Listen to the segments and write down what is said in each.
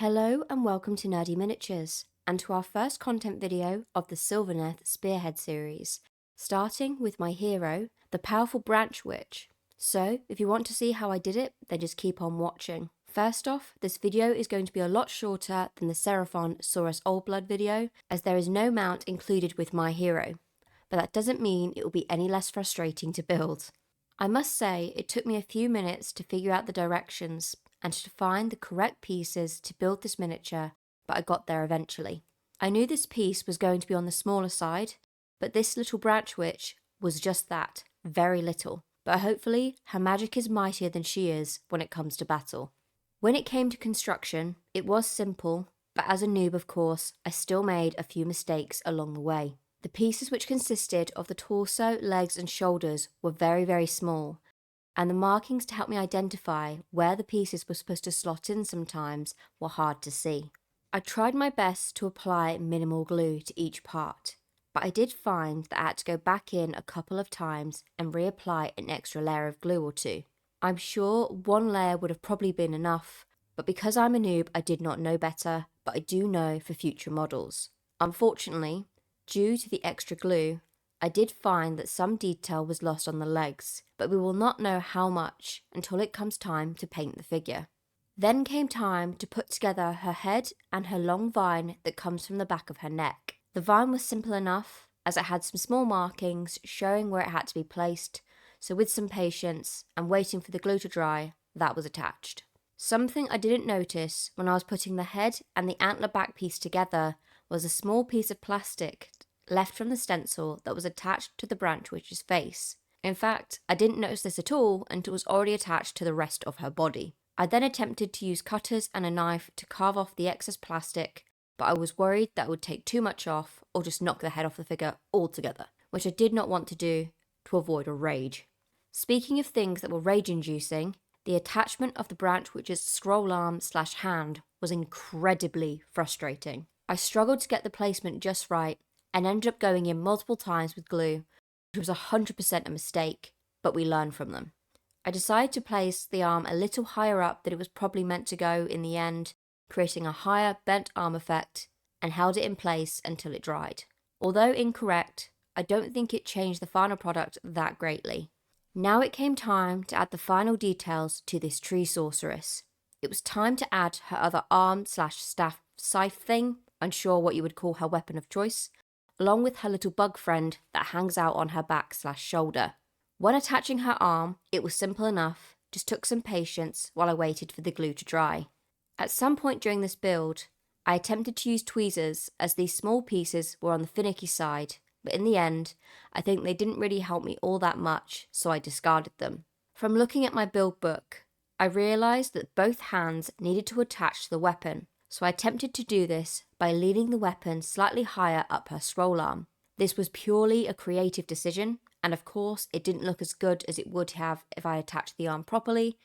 Hello and welcome to Nerdy Miniatures, and to our first content video of the Sylvaneth Spearhead series, starting with my hero, the powerful Branchwych. So, if you want to see how I did it, then just keep on watching. First off, this video is going to be a lot shorter than the Seraphon Saurus Oldblood video, as there is no mount included with my hero, but that doesn't mean it will be any less frustrating to build. I must say, it took me a few minutes to figure out the directions and to find the correct pieces to build this miniature, but I got there eventually. I knew this piece was going to be on the smaller side, but this little Branchwych was just that, very little. But hopefully, her magic is mightier than she is when it comes to battle. When it came to construction, it was simple, but as a noob of course, I still made a few mistakes along the way. The pieces which consisted of the torso, legs and shoulders were very small, and the markings to help me identify where the pieces were supposed to slot in sometimes were hard to see. I tried my best to apply minimal glue to each part, but I did find that I had to go back in a couple of times and reapply an extra layer of glue or two. I'm sure one layer would have probably been enough, but because I'm a noob I did not know better, but I do know for future models. Unfortunately, due to the extra glue, I did find that some detail was lost on the legs, but we will not know how much until it comes time to paint the figure. Then came time to put together her head and her long vine that comes from the back of her neck. The vine was simple enough, as it had some small markings showing where it had to be placed, so with some patience and waiting for the glue to dry, that was attached. Something I didn't notice when I was putting the head and the antler back piece together was a small piece of plastic left from the stencil that was attached to the Branchwich's face. In fact, I didn't notice this at all until it was already attached to the rest of her body. I then attempted to use cutters and a knife to carve off the excess plastic, but I was worried that would take too much off or just knock the head off the figure altogether, which I did not want to do to avoid a rage. Speaking of things that were rage-inducing, the attachment of the Branchwich's scroll arm / hand was incredibly frustrating. I struggled to get the placement just right and ended up going in multiple times with glue, which was 100% a mistake, but we learned from them. I decided to place the arm a little higher up than it was probably meant to go in the end, creating a higher bent arm effect, and held it in place until it dried. Although incorrect, I don't think it changed the final product that greatly. Now it came time to add the final details to this tree sorceress. It was time to add her other arm / staff scythe thing, unsure what you would call her weapon of choice, along with her little bug friend that hangs out on her back / shoulder. When attaching her arm, it was simple enough, just took some patience while I waited for the glue to dry. At some point during this build, I attempted to use tweezers as these small pieces were on the finicky side, but in the end, I think they didn't really help me all that much, so I discarded them. From looking at my build book, I realised that both hands needed to attach to the weapon, so I attempted to do this by leaning the weapon slightly higher up her scroll arm. This was purely a creative decision, and of course it didn't look as good as it would have if I attached the arm properly,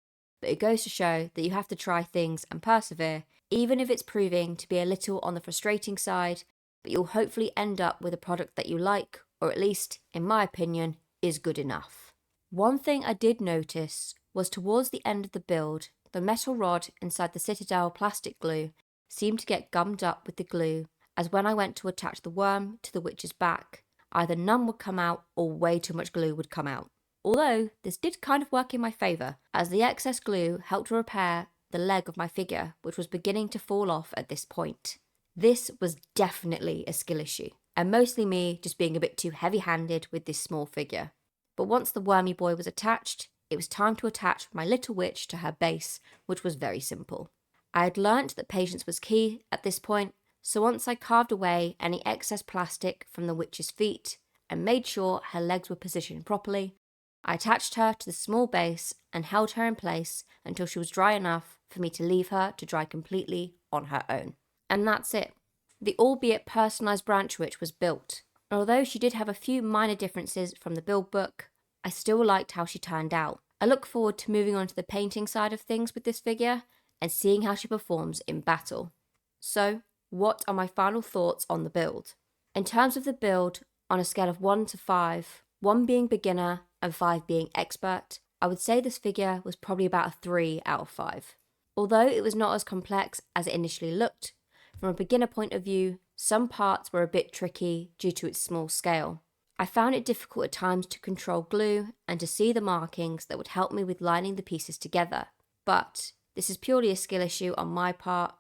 but it goes to show that you have to try things and persevere, even if it's proving to be a little on the frustrating side, but you'll hopefully end up with a product that you like, or at least, in my opinion, is good enough. One thing I did notice was towards the end of the build, the metal rod inside the Citadel plastic glue seemed to get gummed up with the glue, as when I went to attach the worm to the witch's back, either none would come out or way too much glue would come out. Although, this did kind of work in my favour, as the excess glue helped repair the leg of my figure, which was beginning to fall off at this point. This was definitely a skill issue, and mostly me just being a bit too heavy-handed with this small figure. But once the wormy boy was attached, it was time to attach my little witch to her base, which was very simple. I had learnt that patience was key at this point, so once I carved away any excess plastic from the witch's feet and made sure her legs were positioned properly, I attached her to the small base and held her in place until she was dry enough for me to leave her to dry completely on her own. And that's it. The albeit personalised Branchwych was built. Although she did have a few minor differences from the build book, I still liked how she turned out. I look forward to moving on to the painting side of things with this figure and seeing how she performs in battle. So, what are my final thoughts on the build? In terms of the build, on a scale of 1 to 5, 1 being beginner and 5 being expert, I would say this figure was probably about a 3 out of 5. Although it was not as complex as it initially looked, from a beginner point of view, some parts were a bit tricky due to its small scale. I found it difficult at times to control glue and to see the markings that would help me with lining the pieces together. But this is purely a skill issue on my part.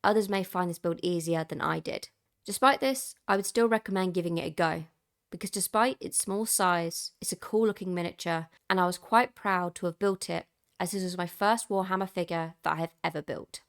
Others may find this build easier than I did. Despite this, I would still recommend giving it a go, because despite its small size, it's a cool looking miniature, and I was quite proud to have built it, as this was my first Warhammer figure that I have ever built.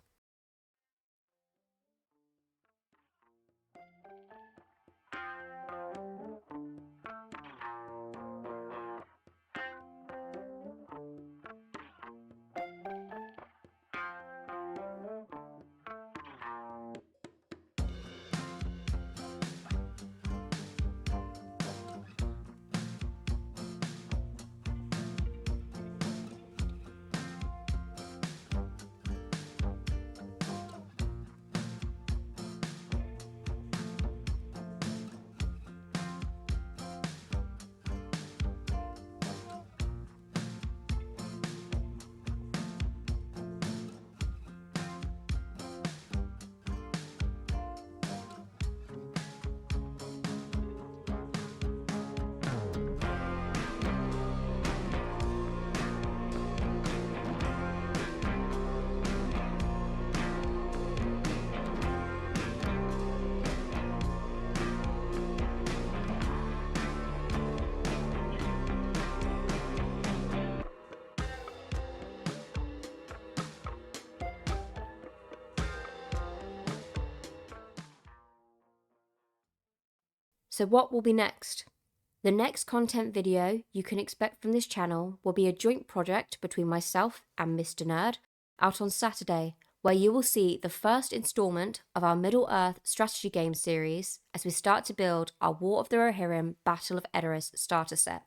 So what will be next? The next content video you can expect from this channel will be a joint project between myself and Mr. Nerd out on Saturday, where you will see the first instalment of our Middle-earth strategy game series as we start to build our War of the Rohirrim Battle of Edoras starter set.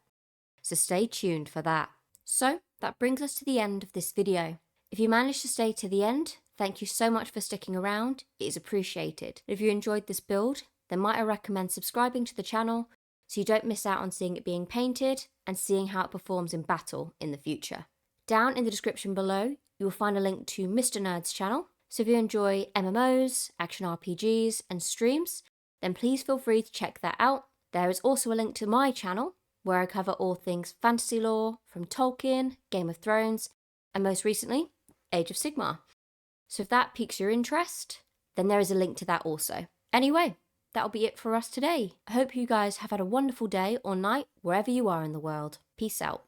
So stay tuned for that. So that brings us to the end of this video. If you managed to stay to the end, thank you so much for sticking around. It is appreciated. If you enjoyed this build, then might I recommend subscribing to the channel so you don't miss out on seeing it being painted and seeing how it performs in battle in the future. Down in the description below, you will find a link to Mr. Nerd's channel, so if you enjoy MMOs, action RPGs and streams, then please feel free to check that out. There is also a link to my channel, where I cover all things fantasy lore from Tolkien, Game of Thrones, and most recently, Age of Sigmar. So if that piques your interest, then there is a link to that also. Anyway, that'll be it for us today. I hope you guys have had a wonderful day or night wherever you are in the world. Peace out.